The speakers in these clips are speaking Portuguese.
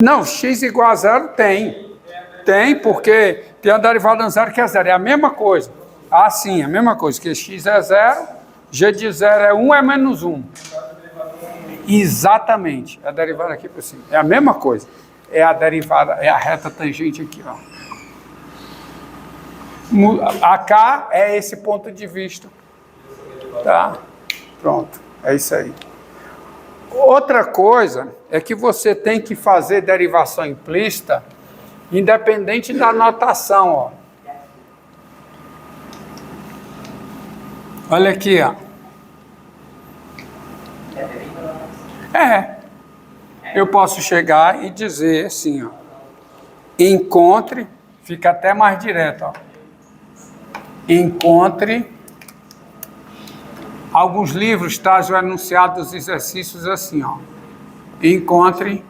Não, x igual a zero tem. Tem, porque tem a derivada de zero que é zero. É a mesma coisa. Assim, a mesma coisa. Que x é zero, g de zero é 1, é menos 1. Exatamente. A derivada aqui por cima. É a mesma coisa. É a derivada, é a reta tangente aqui, ó. A K é esse ponto de vista. Tá? Pronto. É isso aí. Outra coisa é que você tem que fazer derivação implícita independente da notação, ó. Olha aqui, ó. Eu posso chegar e dizer assim, ó. Encontre, fica até mais direto, ó. Encontre. Alguns livros trazem o enunciado dos exercícios assim, ó. Encontre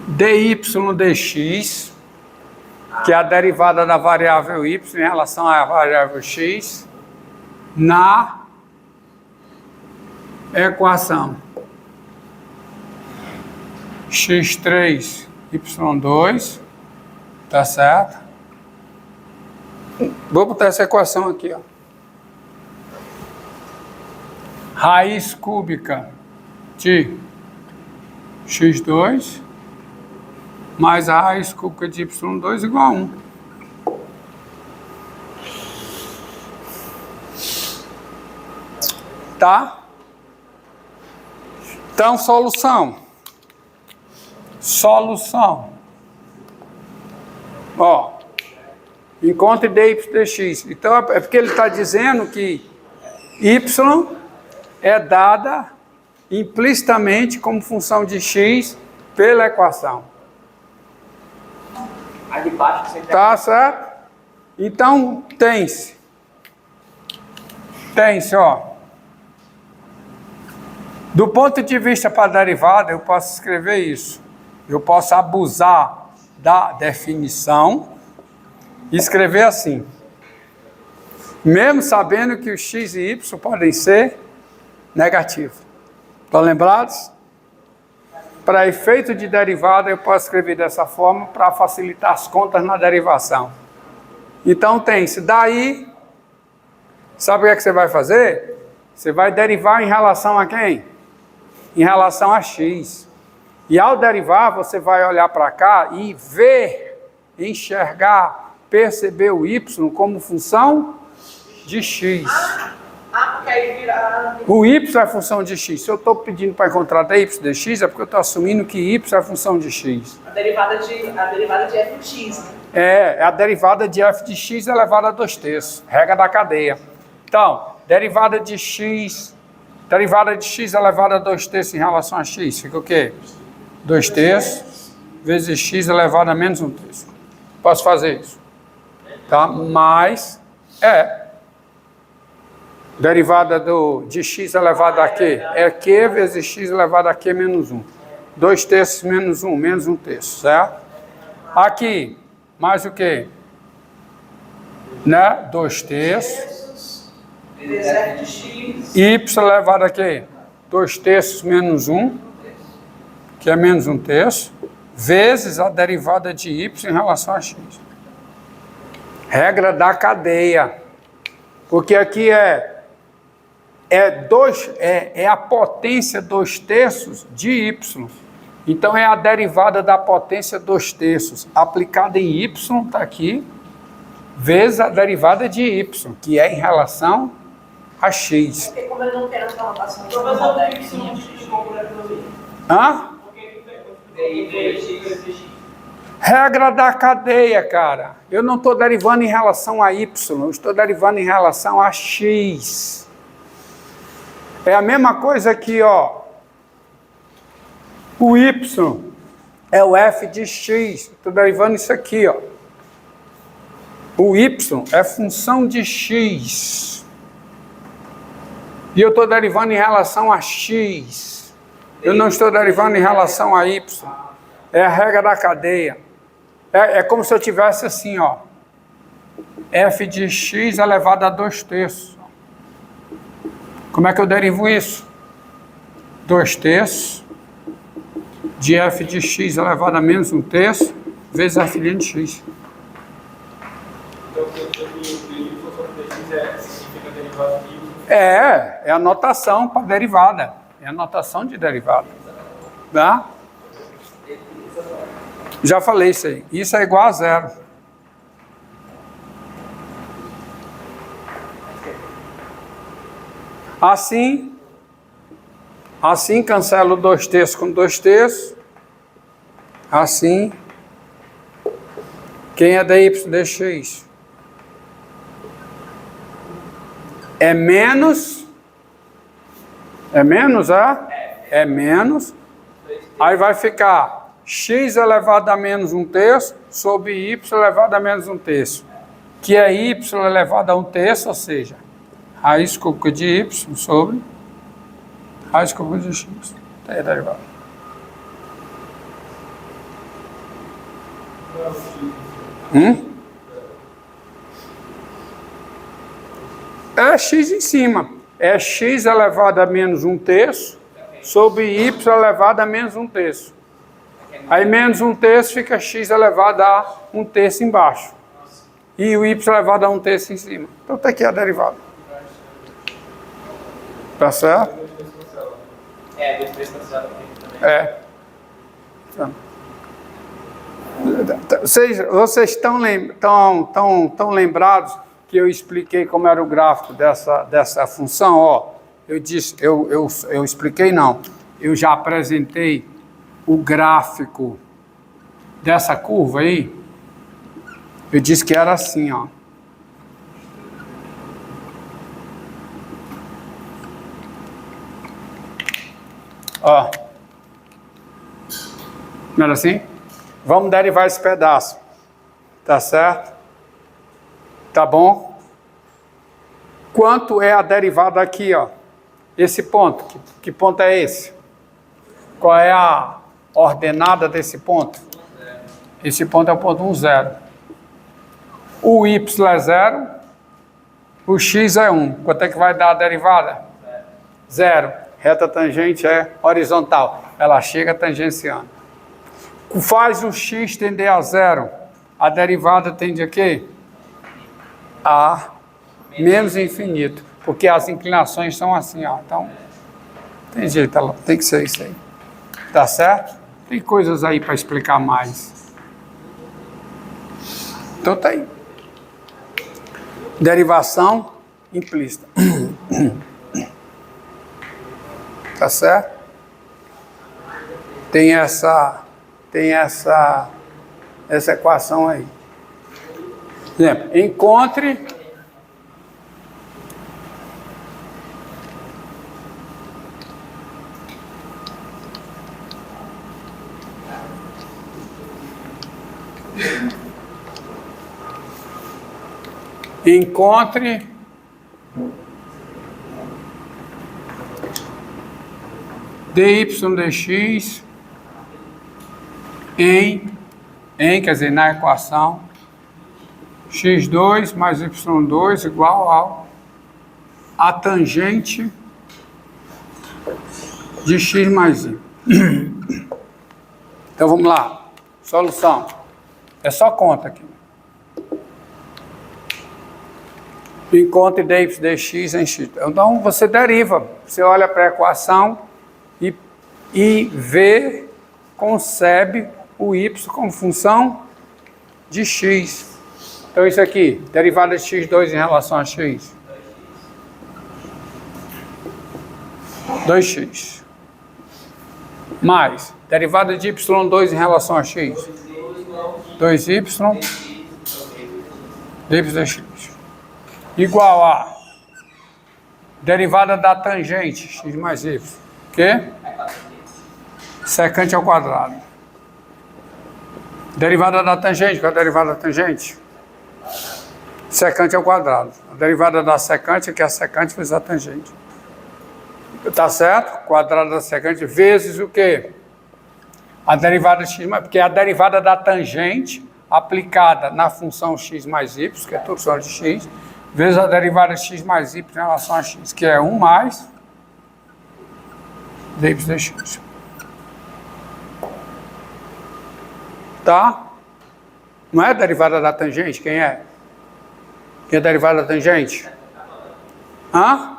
dy dx, que é a derivada da variável y em relação à variável x, na equação x3, y2, tá certo? Vou botar essa equação aqui, ó. Raiz cúbica de x2 mais a raiz cúbica de y2 igual a 1. Tá? Então, solução. Ó, encontre dy dx. Então, é porque ele está dizendo que y é dada implicitamente como função de x pela equação. Aí de baixo você Tá certo? Então, tem-se, ó. Do ponto de vista para a derivada, eu posso escrever isso. Eu posso abusar da definição e escrever assim. Mesmo sabendo que o x e y podem ser negativos. Estão lembrados? Para efeito de derivada, eu posso escrever dessa forma para facilitar as contas na derivação. Então, tem-se. Daí, sabe o que é que você vai fazer? Você vai derivar em relação a quem? Em relação a x. E ao derivar, você vai olhar para cá e ver, enxergar, perceber o y como função de x. porque aí vira... O y é função de x. Se eu estou pedindo para encontrar dy dx, é porque eu estou assumindo que y é função de x. A derivada de f de x, né? É a derivada de f de x elevado a 2/3, regra da cadeia. Então, derivada de x elevado a 2/3 em relação a x, fica o quê? 2/3 vezes x elevado a menos 1/3. Posso fazer isso? Tá? Mas, derivada de x elevado a q é q vezes x elevado a q menos 1. 2/3 menos 1, menos 1/3, certo? Aqui, mais o quê? Né? 2/3. Vezes f de x. Y elevado a quê? 2/3 menos 1, que é menos 1/3, vezes a derivada de y em relação a x. Regra da cadeia. Porque aqui é a potência 2/3 de y. Então, é a derivada da potência 2/3 aplicada em y, está aqui, vezes a derivada de y, que é em relação a x. Porque como ele não tem essa notação, eu vou fazer o y de x por aquilo ali. Hã? Regra da cadeia, cara. Eu não estou derivando em relação a y, eu estou derivando em relação a x. É a mesma coisa aqui, ó. O y é o f de x. Estou derivando isso aqui, ó. O y é função de x. E eu estou derivando em relação a x. Eu não estou derivando em relação a y. É a regra da cadeia. É como se eu tivesse assim, ó. F de x elevado a 2/3. Como é que eu derivo isso? 2/3 de f de x elevado a menos 1/3 vezes f' de x. Então, o que eu li sobre dx significa derivada de y. É a notação para derivada. É a notação de derivada. Tá? Já falei isso aí. Isso é igual a zero. Assim cancelo 2/3 com 2/3. Assim. Quem é dy dx? É menos. É menos, é? É menos. Aí vai ficar x elevado a menos 1/3 sobre y elevado a menos 1/3. Que é y elevado a 1/3, ou seja, raiz cúbica de y sobre raiz cúbica de x. Tá aí a derivada. É x em cima. É x elevado a menos 1/3 sobre y elevado a menos 1/3. Aí menos 1/3 fica x elevado a 1/3 embaixo. E o y elevado a 1/3 em cima. Então tá aqui a derivada. Tá certo? 2/3 cancelado aqui também. É. Vocês estão lembrados que eu expliquei como era o gráfico dessa função? Ó, eu expliquei não. Eu já apresentei o gráfico dessa curva aí. Eu disse que era assim, ó. Ó. Não era assim? Vamos derivar esse pedaço. Tá certo? Tá bom? Quanto é a derivada aqui, ó? Esse ponto. Que ponto é esse? Qual é a ordenada desse ponto? Esse ponto é o ponto 1, 0. O y é 0. O x é 1. Quanto é que vai dar a derivada? 0. Reta tangente é horizontal. Ela chega tangenciando. Faz o x tender a 0. A derivada tende a quê? A menos infinito. Porque as inclinações são assim, ó. Então, tem jeito, tem que ser isso aí. Tá certo? Tem coisas aí para explicar mais. Então tá aí. Derivação implícita. Tá certo? Tem essa equação aí. Por exemplo, encontre dy dx quer dizer, na equação x2 mais y2 igual a tangente de x mais y. Então vamos lá. Solução. É só conta aqui. Encontre dy dx em x. Então você deriva. Você olha para a equação e vê, concebe o y como função de x. Então isso aqui, derivada de x2 em relação a x. 2x. Mais, derivada de y2 em relação a x. 2y dy dx. Igual a derivada da tangente, x mais y. O quê? Secante ao quadrado. Derivada da tangente, qual é a derivada da tangente? Secante ao quadrado. A derivada da secante é que a secante vezes a tangente. Tá certo? Quadrado da secante vezes o quê? A derivada de x, porque é a derivada da tangente aplicada na função x mais y, que é tudo só de x, vezes a derivada de x mais y em relação a x, que é 1 mais dy dx. Tá? Não é a derivada da tangente? Quem é? Quem é a derivada da tangente? Hã?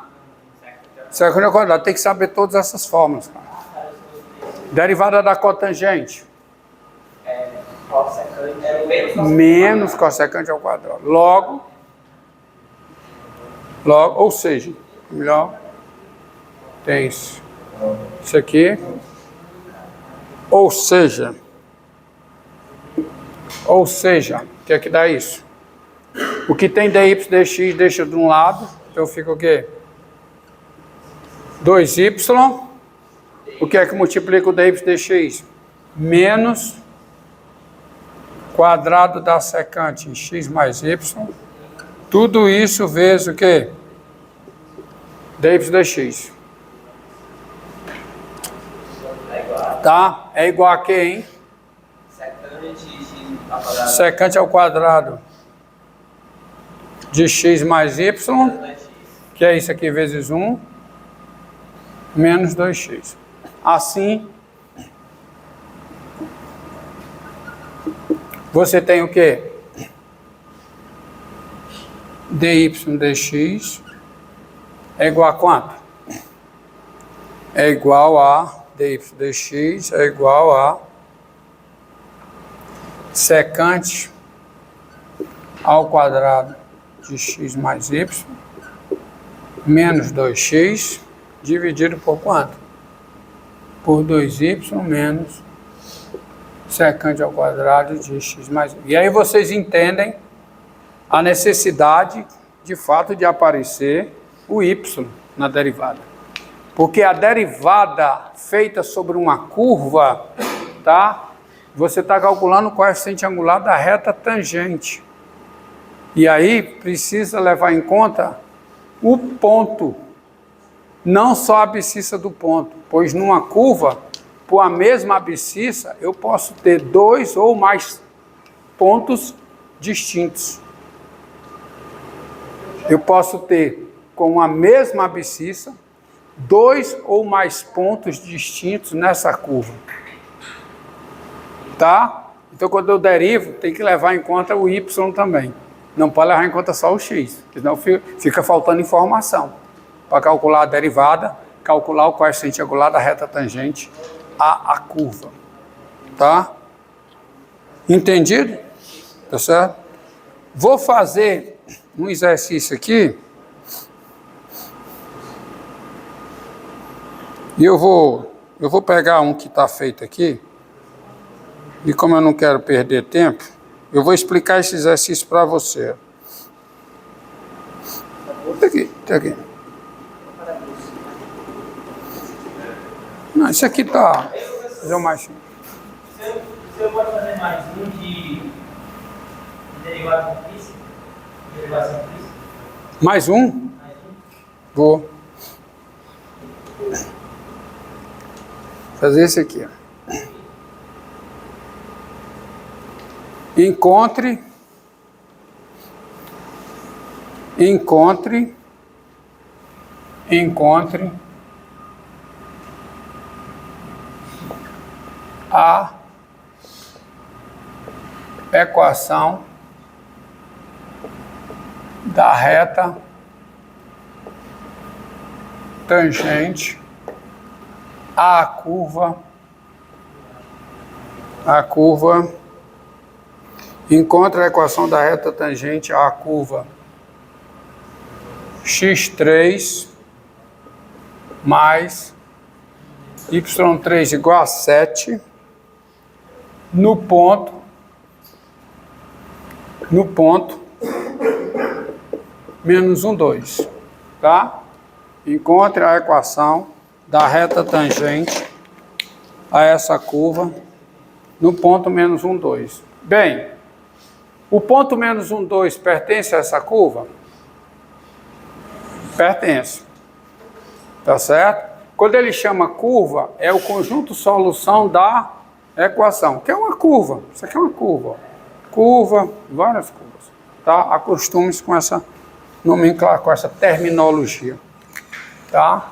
Secante ao quadrado. Tem que saber todas essas fórmulas, cara. Derivada da cotangente. Menos cossecante ao quadrado. Logo, ou seja, melhor, tem isso aqui. Ou seja, o que é que dá isso? O que tem dy dx deixa de um lado, então fica o quê? 2y. O que é que multiplica o dy dx? Menos quadrado da secante em x mais y. Tudo isso vezes o quê? dy dx. Tá? É igual a quê, hein? Secante ao quadrado de x mais y, que é isso aqui vezes 1, menos 2x. Assim, você tem o quê? dy dx é igual a quanto? É igual a dy dx é igual a secante ao quadrado de x mais y menos 2x dividido por quanto? Por 2y menos secante ao quadrado de x mais y. E aí vocês entendem a necessidade, de fato, de aparecer o y na derivada. Porque a derivada feita sobre uma curva, tá? Você está calculando o coeficiente angular da reta tangente. E aí precisa levar em conta o ponto, não só a abscissa do ponto, pois numa curva, por a mesma abscissa, eu posso ter 2 ou mais pontos distintos. Eu posso ter, com a mesma abscissa, 2 ou mais pontos distintos nessa curva. Tá? Então, quando eu derivo, tem que levar em conta o y também. Não pode levar em conta só o x, senão fica faltando informação. Para calcular a derivada, calcular o coeficiente angular da reta tangente à curva. Tá? Entendido? Tá certo? Vou fazer um exercício aqui. E eu vou pegar um que está feito aqui. E como eu não quero perder tempo, eu vou explicar esse exercício para você. Tá aqui. Não, isso aqui tá. Fazer mais. Você pode fazer mais um de derivada simplícia? Derivada simplícia? Mais um? Vou. Fazer esse aqui. Encontre a equação da reta tangente à curva. Encontre a equação da reta tangente à curva x3 mais y3 igual a 7 no ponto menos 1, 2, tá? Encontre a equação da reta tangente a essa curva no ponto menos 1, 2. Bem, o ponto menos 1, 2 pertence a essa curva? Pertence. Tá certo? Quando ele chama curva, é o conjunto solução da equação, que é uma curva. Isso aqui é uma curva. Ó. Curva, várias curvas. Tá? Acostume-se com essa nomenclatura, com essa terminologia. Tá?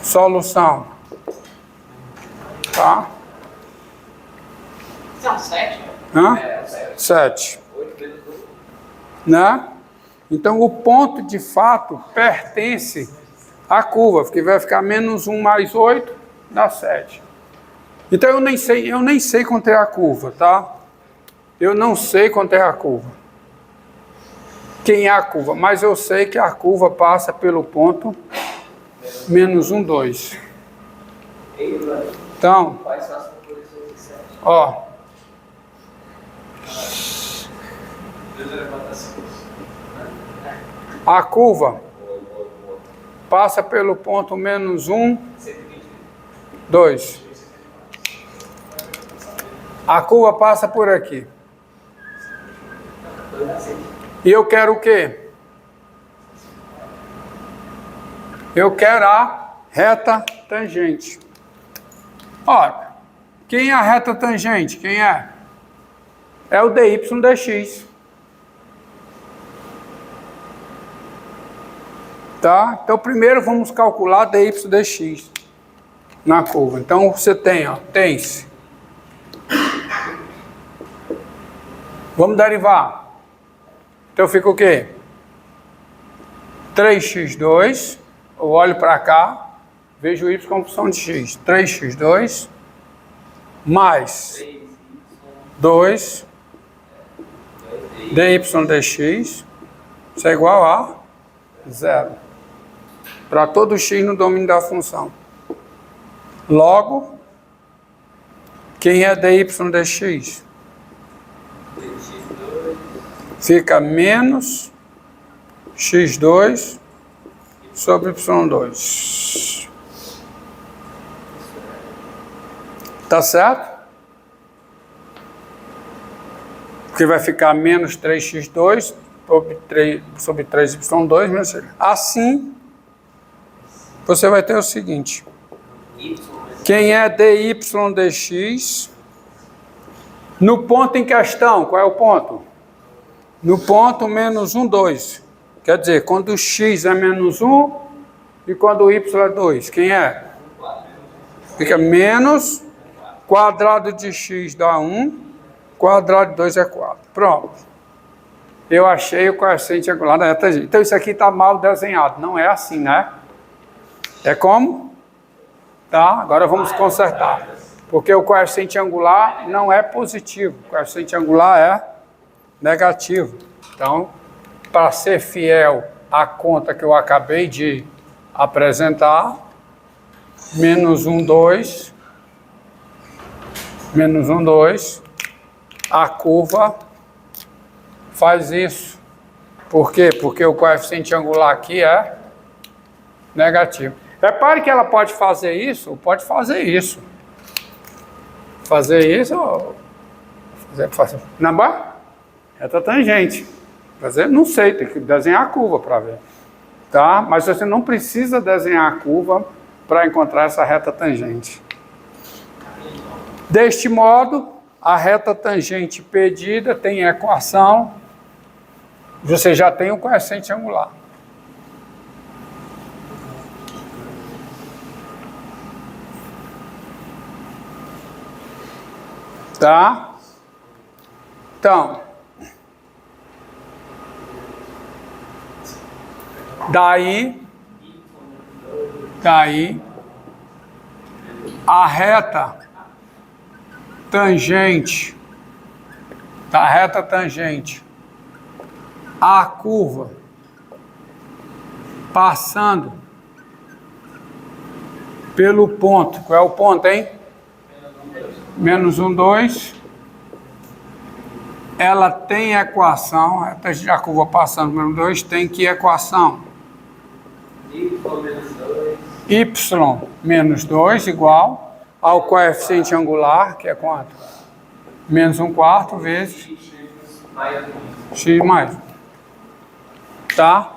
Solução. Tá? São 7? Hã? É, 7. 7. 8 vezes 2. Né? Então, o ponto, de fato, pertence à curva, porque vai ficar menos 1 mais 8, dá 7. Então, eu nem sei quanto é a curva, tá? Eu não sei quanto é a curva. Quem é a curva? Mas eu sei que a curva passa pelo ponto menos 1, 2. Então, Quais são as composições de 7? ó, 2 elevado a 5. a curva passa pelo ponto menos 1, 120. 2. A curva passa por aqui. E eu quero o quê? Eu quero a reta tangente. Ora, quem é a reta tangente? Quem é? É o dy dx. Tá? Então, primeiro vamos calcular dy dx na curva. Então, você tem, ó, tem-se. Vamos derivar. Então, fica o quê? 3x2. Eu olho para cá, vejo o y como função de x. 3x2 mais 2 dy dx. Isso é igual a 0. Para todo x no domínio da função. Logo, quem é dy dx? Fica menos x2 sobre y2. Tá certo? Porque vai ficar menos 3x2 sobre 3y2. Menos... Assim, você vai ter o seguinte. Quem é dy dx, no ponto em questão, qual é o ponto? No ponto menos 1, 2. Quer dizer, quando o x é menos 1 e quando o y é 2. Quem é? Fica menos quadrado de x dá 1, quadrado de 2 é 4. Pronto. Eu achei o coeficiente angular da reta tangente. Então isso aqui está mal desenhado. Não é assim, né? É como? Tá? Agora vamos consertar. Porque o coeficiente angular não é positivo. O coeficiente angular é negativo. Então, para ser fiel à conta que eu acabei de apresentar, menos 1, 2, menos 1, 2, a curva faz isso. Por quê? Porque o coeficiente angular aqui é negativo. Repare que ela pode fazer isso, ou pode fazer isso. Fazer isso, ou fazer. Na barra? Reta tangente. Fazer, não sei, tem que desenhar a curva para ver. Tá? Mas você não precisa desenhar a curva para encontrar essa reta tangente. Deste modo, a reta tangente pedida tem equação, você já tem o coeficiente angular. Tá? Então, daí a reta tangente, a curva passando pelo ponto, qual é o ponto, hein? Menos 1, 2, ela tem equação, a curva passando pelo 2 tem que equação? Y menos 2 igual ao coeficiente angular, que é quanto? Menos 1/4 vezes x mais 1. Tá?